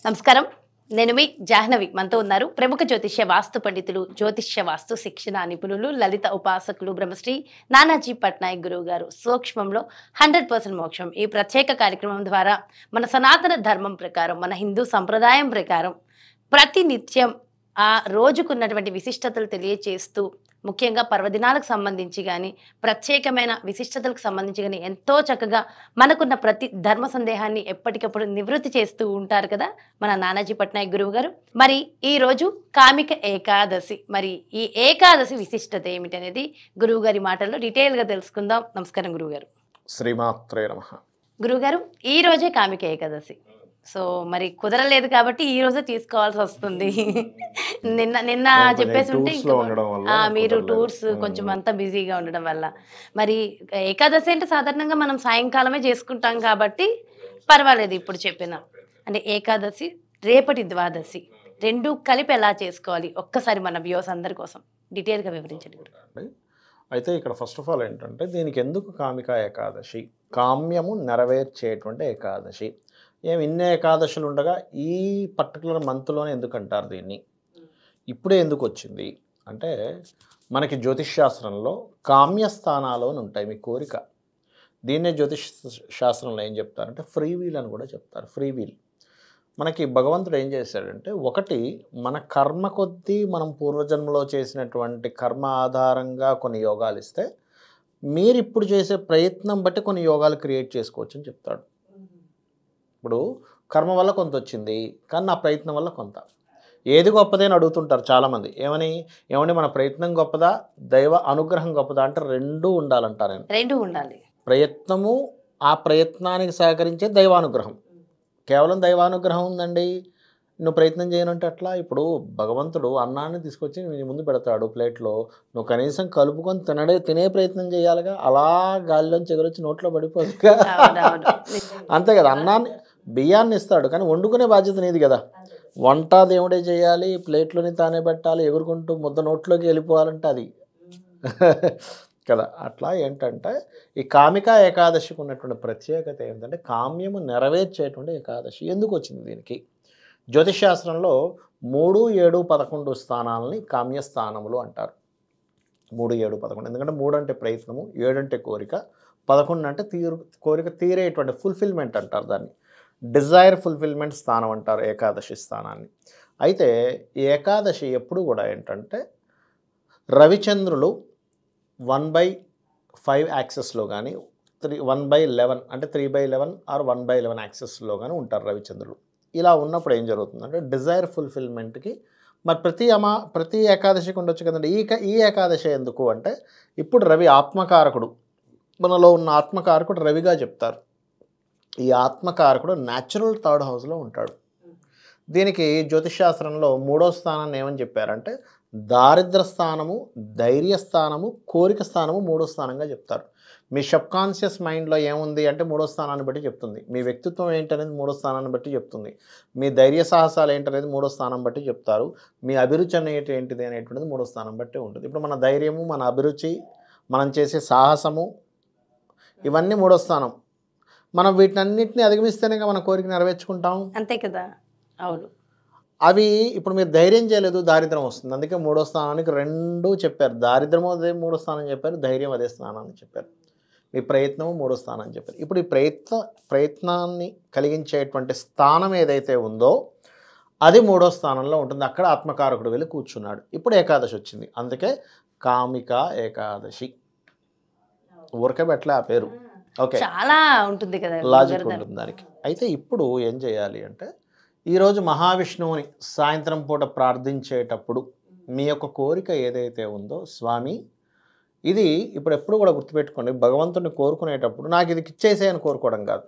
నమస్కారం. నేను మీ జాహ్నవి. మనతో ఉన్నారు ప్రముఖ జ్యోతిష్య వాస్తు పండితులు, జ్యోతిష్య వాస్తు శిక్షణ నిపుణులు, లలిత ఉపాసకులు బ్రహ్మశ్రీ నానాజీ పట్నాయక్ గురువు గారు. సూక్ష్మంలో 100% మోక్షం ఈ ప్రత్యేక కార్యక్రమం ద్వారా మన సనాతన ధర్మం ప్రకారం, మన హిందూ సంప్రదాయం ప్రకారం ప్రతి నిత్యం ఆ రోజుకున్నటువంటి విశిష్టతలు తెలియచేస్తూ, ముఖ్యంగా పర్వదినాలకు సంబంధించి కానీ, ప్రత్యేకమైన విశిష్టతలకు సంబంధించి కానీ ఎంతో చక్కగా మనకున్న ప్రతి ధర్మ సందేహాన్ని ఎప్పటికప్పుడు నివృత్తి చేస్తూ ఉంటారు కదా మన నానాజీ పట్నాయక్ గురువు గారు. మరి ఈ రోజు కామిక ఏకాదశి, మరి ఈ ఏకాదశి విశిష్టత ఏమిటి అనేది గురువు గారి మాటల్లో డీటెయిల్గా తెలుసుకుందాం. నమస్కారం గురువుగారు. శ్రీమాత్రే నమః. గురువుగారు, ఈ రోజే కామిక ఏకాదశి. సో మరి కుదరలేదు కాబట్టి ఈ రోజే తీసుకోవాల్సి వస్తుంది. నిన్న చెప్పేసి ఉంటే మీరు టూర్స్ కొంచెం అంతా బిజీగా ఉండడం వల్ల. మరి ఏకాదశి అంటే సాధారణంగా మనం సాయంకాలమే చేసుకుంటాం కాబట్టి పర్వాలేదు. ఇప్పుడు చెప్పిన అంటే ఏకాదశి, రేపటి ద్వాదశి రెండు కలిపి ఎలా చేసుకోవాలి ఒక్కసారి మన వ్యూస్ అందరి కోసం డీటెయిల్గా వివరించండి. అయితే ఇక్కడ ఫస్ట్ ఆఫ్ ఆల్ ఏంటంటే దీనికి ఎందుకు కామిక ఏకాదశి, కామ్యము నెరవేర్చేటువంటి ఏకాదశి. ఇన్ని ఏకాదశులు ఉండగా ఈ పర్టికులర్ మంత్లోనే ఎందుకు అంటారు దీన్ని, ఇప్పుడే ఎందుకు వచ్చింది అంటే మనకి జ్యోతిష్ శాస్త్రంలో కామ్యస్థానాలు అని ఉంటాయి. మీ కోరిక, దీన్నే జ్యోతిష్ శాస్త్రంలో ఏం చెప్తారంటే ఫ్రీ వీల్ అని కూడా చెప్తారు. ఫ్రీ వీల్ మనకి భగవంతుడు ఏం చేశాడంటే, ఒకటి మన కర్మ కొద్దీ మనం పూర్వజన్మలో చేసినటువంటి కర్మ ఆధారంగా కొన్ని యోగాలు ఇస్తే, మీరు ఇప్పుడు చేసే ప్రయత్నం బట్టి కొన్ని యోగాలు క్రియేట్ చేసుకోవచ్చు అని చెప్తాడు. ఇప్పుడు కర్మ వల్ల కొంత వచ్చింది, కానీ నా ప్రయత్నం వల్ల కొంత. ఏది గొప్పదే అని అడుగుతుంటారు చాలామంది. ఏమని మన ప్రయత్నం గొప్పదా, దైవ అనుగ్రహం గొప్పదా అంటే రెండూ ఉండాలంటారు. రెండూ ఉండాలి. ప్రయత్నము, ఆ ప్రయత్నానికి సహకరించే దైవానుగ్రహం. కేవలం దైవానుగ్రహం ఉందండి, నువ్వు ప్రయత్నం చేయనంటే అట్లా. ఇప్పుడు భగవంతుడు అన్నాన్ని తీసుకొచ్చి నీ ముందు పెడతాడు ప్లేట్లో, నువ్వు కనీసం కలుపుకొని తినే ప్రయత్నం చేయాలిగా. అలా గాలిలోంచి ఎగురొచ్చి నోట్లో పడిపోదుగా, అంతే కదా. అన్నాన్ని బియ్యాన్ని ఇస్తాడు, కానీ వండుకునే బాధ్యత నీది కదా. వంట దేవుడే చేయాలి, ప్లేట్లోని తానే పెట్టాలి, ఎగురుకుంటూ ముద్ద నోట్లోకి వెళ్ళిపోవాలంటే అది కదా. అట్లా ఏంటంటే ఈ కామికా ఏకాదశికి ఉన్నటువంటి ప్రత్యేకత ఏంటంటే కామ్యము నెరవేర్చేటువంటి ఏకాదశి. ఎందుకు వచ్చింది దీనికి? జ్యోతిషాస్త్రంలో 3, 7, 11 స్థానాలని కామ్యస్థానములు అంటారు. 3, 7, 11. ఎందుకంటే 3 అంటే ప్రయత్నము, 7 అంటే కోరిక, 11 అంటే కోరిక తీరేటువంటి ఫుల్ఫిల్మెంట్ అంటారు. దాన్ని డిజైర్ ఫుల్ఫిల్మెంట్ స్థానం అంటారు ఏకాదశి స్థానాన్ని. అయితే ఈ ఏకాదశి ఎప్పుడు కూడా ఏంటంటే రవిచంద్రులు 1/5 యాక్సెస్లో కానీ 1/11 అంటే 3/11 ఆర్ 1/11 యాక్సెస్లో కానీ ఉంటారు రవిచంద్రులు. ఇలా ఉన్నప్పుడు ఏం జరుగుతుందంటే డిజైర్ ఫుల్ఫిల్మెంట్కి మరి ప్రతి ఏకాదశికి ఉండొచ్చు కదండి. ఈ ఏకాదశి ఎందుకు అంటే ఇప్పుడు రవి ఆత్మకారకుడు, మనలో ఉన్న ఆత్మకారకుడు రవిగా చెప్తారు. ఈ ఆత్మకారకుడు న్యాచురల్ 3rd హౌస్లో ఉంటాడు. దీనికి జ్యోతిషాస్త్రంలో 3వ స్థానాన్ని ఏమని చెప్పారంటే దారిద్ర స్థానము, ధైర్య స్థానము, కోరిక స్థానము 3వ స్థానంగా చెప్తారు. మీ సబ్కాన్షియస్ మైండ్లో ఏముంది అంటే 3వ స్థానాన్ని బట్టి చెప్తుంది. మీ వ్యక్తిత్వం ఏంటనేది 3వ స్థానాన్ని బట్టి చెప్తుంది. మీ ధైర్య సాహసాలు ఏంటనేది 3వ స్థానం బట్టి చెప్తారు. మీ అభిరుచి ఏంటిది అనేటువంటిది 3వ స్థానం బట్టి ఉంటుంది. ఇప్పుడు మన ధైర్యము, మన అభిరుచి, మనం చేసే సాహసము ఇవన్నీ 3వ స్థానం. మనం వీటినన్నింటినీ అధిగమిస్తేనే మన కోరిక నెరవేర్చుకుంటాం, అంతే కదా. అవును. అవి ఇప్పుడు మీరు ధైర్యం చేయలేదు, దారిద్రం వస్తుంది. అందుకే 3వ స్థానానికి 2 చెప్పారు. దారిద్రము అదే 3వ స్థానం చెప్పారు, ధైర్యం అదే స్థానాన్ని చెప్పారు. మీ ప్రయత్నము 3వ స్థానం చెప్పారు. ఇప్పుడు ఈ ప్రయత్నాన్ని కలిగించేటువంటి స్థానం ఏదైతే ఉందో అది 3వ స్థానంలో ఉంటుంది. అక్కడ ఆత్మకారకుడు వెళ్ళి కూర్చున్నాడు. ఇప్పుడు ఏకాదశి వచ్చింది, అందుకే కామిక ఏకాదశి. ఊరికే పెట్టలే ఆ పేరు. ఓకే, చాలా ఉంటుంది కదా, లాజిక్ ఉంటుంది దానికి. అయితే ఇప్పుడు ఏం చేయాలి అంటే ఈరోజు మహావిష్ణువుని సాయంత్రం పూట ప్రార్థించేటప్పుడు మీ యొక్క కోరిక ఏదైతే ఉందో, స్వామి ఇది ఇప్పుడు ఎప్పుడు కూడా గుర్తుపెట్టుకోండి, భగవంతుని కోరుకునేటప్పుడు నాకు ఇది ఇచ్చేసేయని కోరుకోవడం కాదు.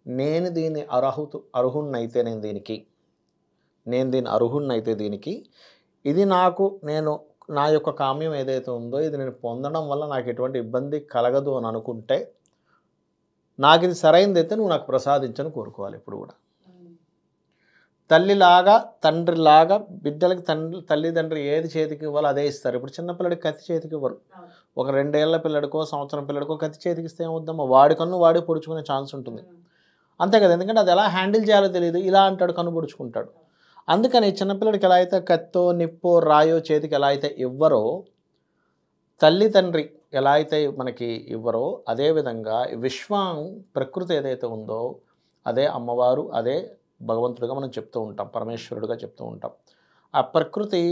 నేను దీన్ని అర్హుణ్ణైతే దీనికి ఇది నేను నా యొక్క కామ్యం ఏదైతే ఉందో ఇది నేను పొందడం వల్ల నాకు ఎటువంటి ఇబ్బంది కలగదు అని అనుకుంటే, నాకు ఇది సరైనదైతే నువ్వు నాకు ప్రసాదించని కోరుకోవాలి. ఇప్పుడు కూడా తల్లిలాగా తండ్రిలాగా బిడ్డలకి తల్లిదండ్రి ఏది చేతికి ఇవ్వాలో అదే ఇస్తారు. ఇప్పుడు చిన్నపిల్లడికి కత్తి చేతికి ఇవ్వరు. ఒక 2 ఏళ్ల పిల్లడికో సంవత్సరం పిల్లడికో కత్తి చేతికి ఇస్తే ఏమవుద్దమ్మా, వాడికన్ను వాడి పొడుచుకునే ఛాన్స్ ఉంటుంది. అంతే కదా, ఎందుకంటే అది ఎలా హ్యాండిల్ చేయాలో తెలియదు, ఇలా అంటాడు, కనుబొడుచుకుంటాడు. అందుకని చిన్నపిల్లడికి ఎలా అయితే కత్తో నిప్పో రాయో చేతికి ఎలా అయితే ఇవ్వరో, తల్లి తండ్రి ఎలా అయితే మనకి ఇవ్వరో, అదేవిధంగా విశ్వం ప్రకృతి ఏదైతే ఉందో అదే అమ్మవారు, అదే భగవంతుడిగా మనం చెప్తూ ఉంటాం, పరమేశ్వరుడుగా చెప్తూ ఉంటాం. ఆ ప్రకృతి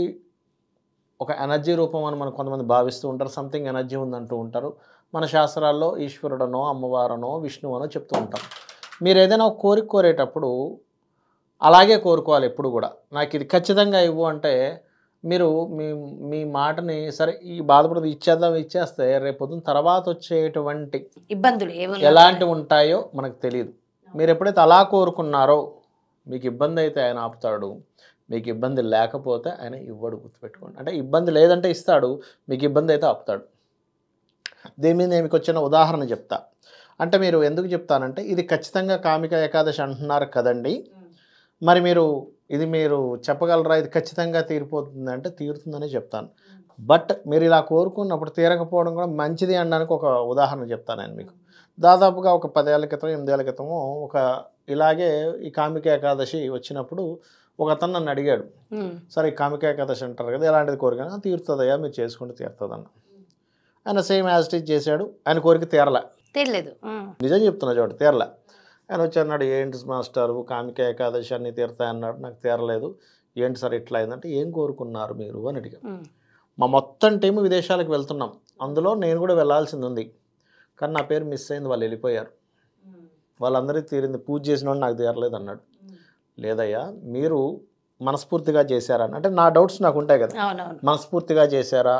ఒక ఎనర్జీ రూపం అని మనం కొంతమంది భావిస్తూ ఉంటారు, సంథింగ్ ఎనర్జీ ఉందంటూ ఉంటారు. మన శాస్త్రాల్లో ఈశ్వరుడనో అమ్మవారనో విష్ణువనో చెప్తూ ఉంటాం. మీరు ఏదైనా ఒక కోరిక కోరేటప్పుడు అలాగే కోరుకోవాలి ఎప్పుడు కూడా. నాకు ఇది ఖచ్చితంగా ఇవ్వు అంటే మీరు మీ మీ మాటని సరే ఈ బాధపడదు ఇచ్చేస్తే రేపొద్దున తర్వాత వచ్చేటువంటి ఇబ్బందులు ఎలాంటివి ఉంటాయో మనకు తెలియదు. మీరు ఎప్పుడైతే అలా కోరుకున్నారో మీకు ఇబ్బంది అయితే ఆయన ఆపుతాడు, మీకు ఇబ్బంది లేకపోతే ఆయన ఇవ్వడు, గుర్తుపెట్టుకోండి. అంటే ఇబ్బంది లేదంటే ఇస్తాడు, మీకు ఇబ్బంది అయితే ఆపుతాడు. దీని మీద నేను మీకు వచ్చిన ఉదాహరణ చెప్తా. అంటే మీరు ఎందుకు చెప్తానంటే ఇది ఖచ్చితంగా కామిక ఏకాదశి అంటున్నారు కదండి, మరి మీరు చెప్పగలరా ఇది ఖచ్చితంగా తీరిపోతుంది అంటే తీరుతుందనే చెప్తాను. బట్ మీరు ఇలా కోరుకున్నప్పుడు తీరకపోవడం కూడా మంచిది అనడానికి ఒక ఉదాహరణ చెప్తాను నేను మీకు. దాదాపుగా ఒక 10 ఏళ్ల క్రితం 8 ఏళ్ల క్రితము ఇలాగే ఈ కామిక ఏకాదశి వచ్చినప్పుడు ఒక అతను నన్ను అడిగాడు, సరే ఈ కామిక ఏకాదశి అంటారు కదా, ఎలాంటిది కోరిక తీరుతుందయ్యా, మీరు చేసుకుంటే తీరుతుందన్న. ఆయన సేమ్ యాజ్ ఇట్ ఈజ్ చేశాడు, ఆయన కోరిక తీరలేదు. నిజం చెప్తున్నా చూడండి, తీరలే. ఆయన వచ్చి అన్నాడు, ఏంటి మాస్టారు కామిక ఏకాదశి అన్నీ తీరుతాయి అన్నాడు, నాకు తీరలేదు, ఏంటి సార్ ఇట్లా అయిందంటే ఏం కోరుకున్నారు మీరు అని అడిగాడు. మా మొత్తం టీము విదేశాలకు వెళ్తున్నాం, అందులో నేను కూడా వెళ్ళాల్సింది ఉంది, కానీ నా పేరు మిస్ అయింది, వాళ్ళు వెళ్ళిపోయారు, వాళ్ళందరికీ తీరింది, పూజ చేసిన వాడు నాకు తీరలేదు అన్నాడు. లేదయ్యా మీరు మనస్ఫూర్తిగా చేశారా అంటే నా డౌట్స్ నాకు ఉంటాయి కదా, మనస్ఫూర్తిగా చేశారా,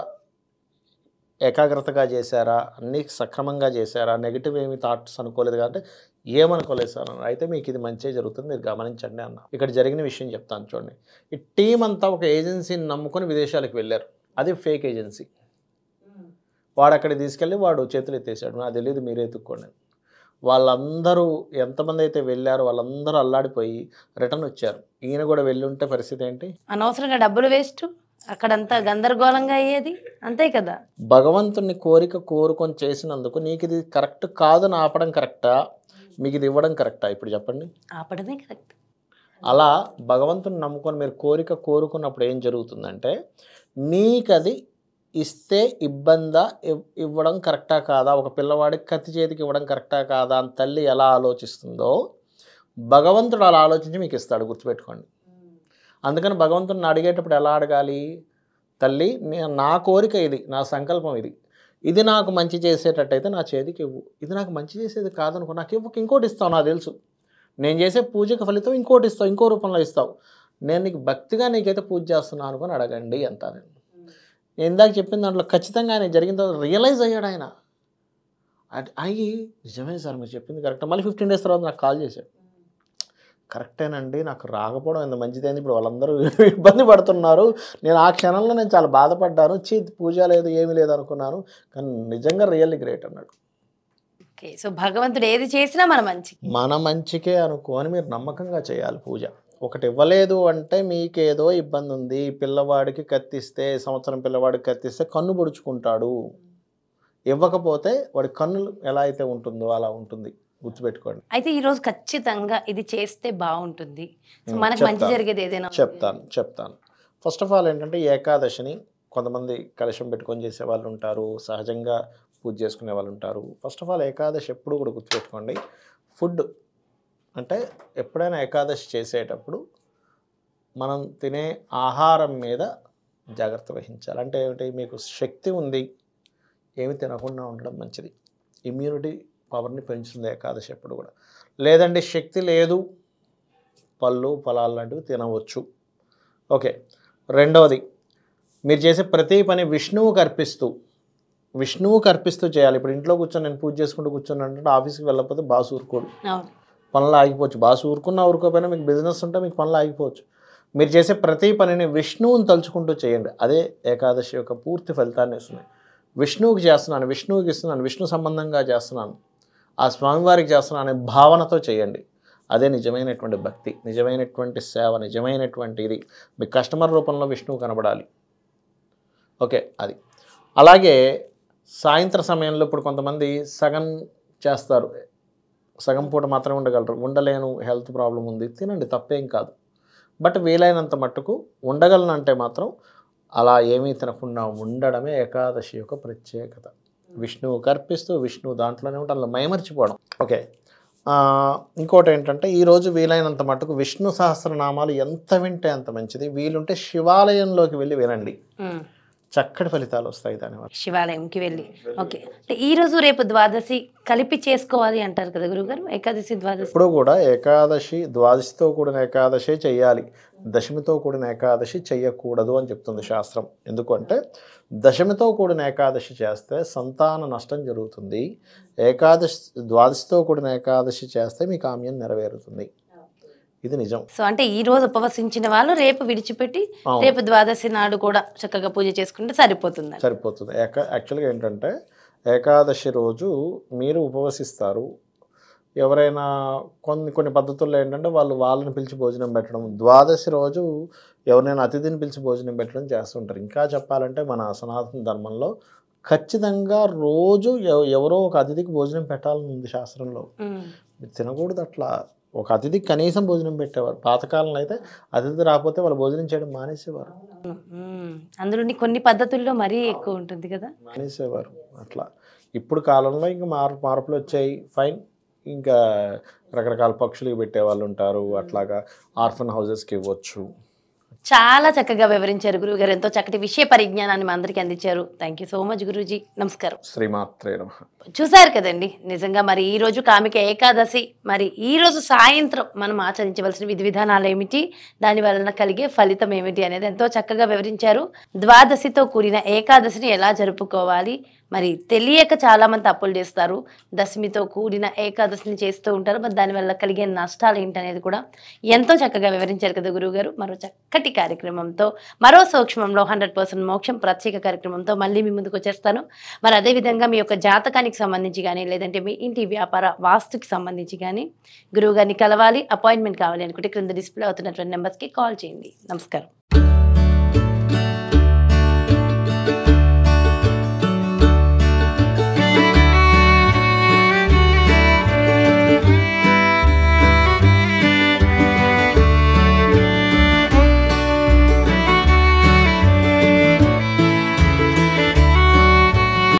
ఏకాగ్రతగా చేశారా, అన్నీ సక్రమంగా చేశారా, నెగిటివ్ ఏమి థాట్స్ అనుకోలేదు కాబట్టి ఏమనుకోలేదు సార్ అన్నారు. అయితే మీకు ఇది మంచిగా జరుగుతుంది, మీరు గమనించండి అన్న. ఇక్కడ జరిగిన విషయం చెప్తాను చూడండి. ఈ టీం అంతా ఒక ఏజెన్సీని నమ్ముకొని విదేశాలకు వెళ్ళారు, అది ఫేక్ ఏజెన్సీ. వాడు అక్కడికి తీసుకెళ్ళి వాడు చేతులు ఎత్తేసాడు, నాకు తెలియదు మీరే ఎత్తుక్కోండి. వాళ్ళందరూ ఎంతమంది అయితే వెళ్ళారో వాళ్ళందరూ అల్లాడిపోయి రిటర్న్ వచ్చారు. ఈయన కూడా వెళ్ళి ఉంటే పరిస్థితి ఏంటి? అనవసరంగా డబ్బులు వేస్ట్, అక్కడంతా గందరగోళంగా అయ్యేది, అంతే కదా. భగవంతుని కోరుకొని చేసినందుకు నీకు ఇది కరెక్ట్ కాదని ఆపడం కరెక్టా, మీకు ఇది ఇవ్వడం కరెక్టా? ఇప్పుడు చెప్పండి. ఆపడమే కరెక్ట్. అలా భగవంతుని నమ్ముకొని మీరు కోరుకున్నప్పుడు ఏం జరుగుతుందంటే, మీకు అది ఇస్తే ఇబ్బందా, ఇవ్వడం కరెక్టా కాదా, ఒక పిల్లవాడికి కత్తి చేతికి ఇవ్వడం కరెక్టా కాదా అని తల్లి ఎలా ఆలోచిస్తుందో భగవంతుడు అలా ఆలోచించి మీకు ఇస్తాడు, గుర్తుపెట్టుకోండి. అందుకని భగవంతుడిని అడిగేటప్పుడు ఎలా అడగాలి, తల్లి నా కోరిక ఇది, నా సంకల్పం ఇది నాకు మంచి చేసేటట్టయితే నా చేతికి ఇవ్వు, ఇది నాకు మంచి చేసేది కాదనుకో నాకు ఇవ్వక ఇంకోటి ఇస్తావు, నాకు తెలుసు నేను చేసే పూజకి ఫలితం ఇంకోటి ఇస్తావు, ఇంకో రూపంలో ఇస్తావు, నేను నీకు భక్తిగా నీకైతే పూజ చేస్తున్నాను అనుకొని అడగండి అంట. నేను ఇందాక చెప్పిన దాంట్లో ఖచ్చితంగా ఆయన జరిగిన తర్వాత రియలైజ్ అయ్యాడు. ఆయన అయ్యి నిజమే సార్ మీరు చెప్పింది కరెక్ట్. మళ్ళీ 15 days తర్వాత నాకు కాల్ చేశాడు, కరెక్టేనండి నాకు రాకపోవడం ఎంత మంచిదైంది, ఇప్పుడు వాళ్ళందరూ ఇబ్బంది పడుతున్నారు, నేను ఆ క్షణంలో నేను చాలా బాధపడ్డాను, పూజ లేదు ఏమీ లేదు అనుకున్నాను, కానీ నిజంగా రియల్లీ గ్రేట్ అన్నాడు. ఓకే, సో భగవంతుడు ఏది చేసినా మన మంచికే అనుకోని మీరు నమ్మకంగా చేయాలి పూజ. ఒకటి ఇవ్వలేదు అంటే మీకేదో ఇబ్బంది ఉంది, పిల్లవాడికి కత్తిస్తే, సంవత్సరం పిల్లవాడికి కత్తిస్తే కన్ను పొడుచుకుంటాడు, ఇవ్వకపోతే వాడి కన్నులు ఎలా అయితే ఉంటుందో అలా ఉంటుంది, గుర్తుపెట్టుకోండి. అయితే ఈరోజు ఖచ్చితంగా ఇది చేస్తే బాగుంటుంది, మనకు మంచి జరిగేది ఏదైనా చెప్తాను. ఫస్ట్ ఆఫ్ ఆల్ ఏంటంటే ఏకాదశిని కొంతమంది కలశం పెట్టుకొని చేసే వాళ్ళు ఉంటారు, సహజంగా పూజ చేసుకునే వాళ్ళు ఉంటారు. ఫస్ట్ ఆఫ్ ఆల్ ఏకాదశి ఎప్పుడు కూడా గుర్తుపెట్టుకోండి, ఫుడ్ అంటే ఎప్పుడైనా ఏకాదశి చేసేటప్పుడు మనం తినే ఆహారం మీద జాగ్రత్త వహించాలి. అంటే ఏమిటి, మీకు శక్తి ఉంది ఏమి తినకుండా ఉండడం మంచిది, ఇమ్యూనిటీ పవర్ని పెంచుతుంది ఏకాదశి ఎప్పుడు కూడా. లేదండి శక్తి లేదు, పళ్ళు ఫలాలు లాంటివి తినవచ్చు. ఓకే, రెండవది మీరు చేసే ప్రతి పని విష్ణువుకి అర్పిస్తూ చేయాలి. ఇప్పుడు ఇంట్లో కూర్చొని నేను పూజ చేసుకుంటూ కూర్చొని ఆఫీస్కి వెళ్ళకపోతే బాస్ ఊరుకోడు, పనులు ఆగిపోవచ్చు. బాస్ ఊరుకోపోయినా మీకు బిజినెస్ ఉంటే మీకు పనులు ఆగిపోవచ్చు. మీరు చేసే ప్రతి పనిని విష్ణువుని తలుచుకుంటూ చేయండి, అదే ఏకాదశి యొక్క పూర్తి ఫలితాన్ని ఇస్తుంది. విష్ణువుకి చేస్తున్నాను, విష్ణువుకి ఇస్తున్నాను, విష్ణు సంబంధంగా చేస్తున్నాను, ఆ స్వామివారికి చేస్తున్నాను అనే భావనతో చేయండి. అదే నిజమైనటువంటి భక్తి, నిజమైనటువంటి సేవ, నిజమైనటువంటి ఇది. మీ కస్టమర్ రూపంలో విష్ణువు కనబడాలి. ఓకే, అది. అలాగే సాయంత్రం సమయంలో ఇప్పుడు కొంతమంది సగం చేస్తారు, సగం పూట మాత్రమే ఉండగలరు. ఉండలేను, హెల్త్ ప్రాబ్లం ఉంది, తినండి, తప్పేం కాదు. బట్ వీలైనంత మట్టుకు ఉండగలనంటే మాత్రం అలా ఏమీ తినకుండా ఉండడమే ఏకాదశి యొక్క ప్రత్యేకత. విష్ణువు కర్పిస్తూ విష్ణువు దాంట్లోనే ఉంటే అందులో మైమర్చిపోవడం. ఓకే, ఇంకోటి ఏంటంటే ఈరోజు వీలైనంత మట్టుకు విష్ణు సహస్రనామాలు ఎంత వింటే అంత మంచిది. వీలుంటే శివాలయంలోకి వెళ్ళి వినండి, చక్కటి ఫలితాలు వస్తాయి దానివల్ల. శివాలయంకి వెళ్ళి. ఓకే, అంటే ఈ రోజు రేపు ద్వాదశి కలిపి చేసుకోవాలి అంటారు కదా గురుగారు, ఏకాదశి ద్వాదశి. ఇప్పుడు కూడా ఏకాదశి ద్వాదశితో కూడిన ఏకాదశి చెయ్యాలి, దశమితో కూడిన ఏకాదశి చెయ్యకూడదు అని చెప్తుంది శాస్త్రం. ఎందుకంటే దశమితో కూడిన ఏకాదశి చేస్తే సంతాన నష్టం జరుగుతుంది, ద్వాదశితో కూడిన ఏకాదశి చేస్తే మీ కామ్యం నెరవేరుతుంది. ఇది నిజం. సో అంటే ఈ రోజు ఉపవసించిన వాళ్ళు రేపు విడిచిపెట్టి రేపు ద్వాదశి నాడు కూడా చక్కగా పూజ చేసుకుంటే సరిపోతుంది. యాక్చువల్గా ఏంటంటే ఏకాదశి రోజు మీరు ఉపవసిస్తారు, ఎవరైనా కొన్ని పద్ధతుల్లో ఏంటంటే వాళ్ళని పిలిచి భోజనం పెట్టడం, ద్వాదశి రోజు ఎవరైనా అతిథిని పిలిచి భోజనం పెట్టడం చేస్తుంటారు. ఇంకా చెప్పాలంటే మన సనాతన ధర్మంలో ఖచ్చితంగా రోజు ఎవరో ఒక అతిథికి భోజనం పెట్టాలని ఉంది శాస్త్రంలో. తినకూడదు అట్లా. ఒక అతిథికి కనీసం భోజనం పెట్టేవారు. పాతకాలంలో అయితే అతిథి రాకపోతే వాళ్ళు భోజనం చేయడం మానేసేవారు. అందులో కొన్ని పద్ధతుల్లో మరీ ఎక్కువ ఉంటుంది కదా, మానేసేవారు అట్లా. ఇప్పుడు కాలంలో ఇంకా మార్పులు వచ్చాయి, ఫైన్. ఇంకా రకరకాల పక్షులకి పెట్టే వాళ్ళు ఉంటారు, అట్లాగా ఆర్ఫన్ హౌజెస్కి ఇవ్వచ్చు. చాలా చక్కగా వివరించారు గురువుగారు, ఎంతో చక్కటి విషయ పరిజ్ఞానాన్ని మా అందరికీ అందించారు. Thank you so much Guruji. నమస్కారం. శ్రీమాత్రే నమః. చూసారు కదండి, నిజంగా మరి ఈ రోజు కామిక ఏకాదశి, మరి ఈ రోజు సాయంత్రం మనం ఆచరించవలసిన విధి విధానాలు ఏమిటి, దాని వలన కలిగే ఫలితం ఏమిటి అనేది ఎంతో చక్కగా వివరించారు. ద్వాదశితో కూడిన ఏకాదశిని ఎలా జరుపుకోవాలి, మరి తెలియక చాలా మంది తప్పులు చేస్తారు, దశమితో కూడిన ఏకాదశిని చేస్తూ ఉంటారు, మరి దానివల్ల కలిగే నష్టాలు ఏంటనేది కూడా ఎంతో చక్కగా వివరించారు కదా గురువుగారు. మరో చక్కటి కార్యక్రమంతో, మరో సూక్ష్మంలో 100% మోక్షం ప్రత్యేక కార్యక్రమంతో మళ్ళీ మీ ముందుకు వచ్చేస్తాను. మరి అదేవిధంగా మీ యొక్క జాతకానికి సంబంధించి కానీ, లేదంటే మీ ఇంటి వ్యాపార వాస్తుకి సంబంధించి కానీ గురువుగారిని కలవాలి, అపాయింట్మెంట్ కావాలి అనుకుంటే క్రింద డిస్ప్లే అవుతున్నటువంటి నెంబర్స్కి కాల్ చేయండి. నమస్కారం.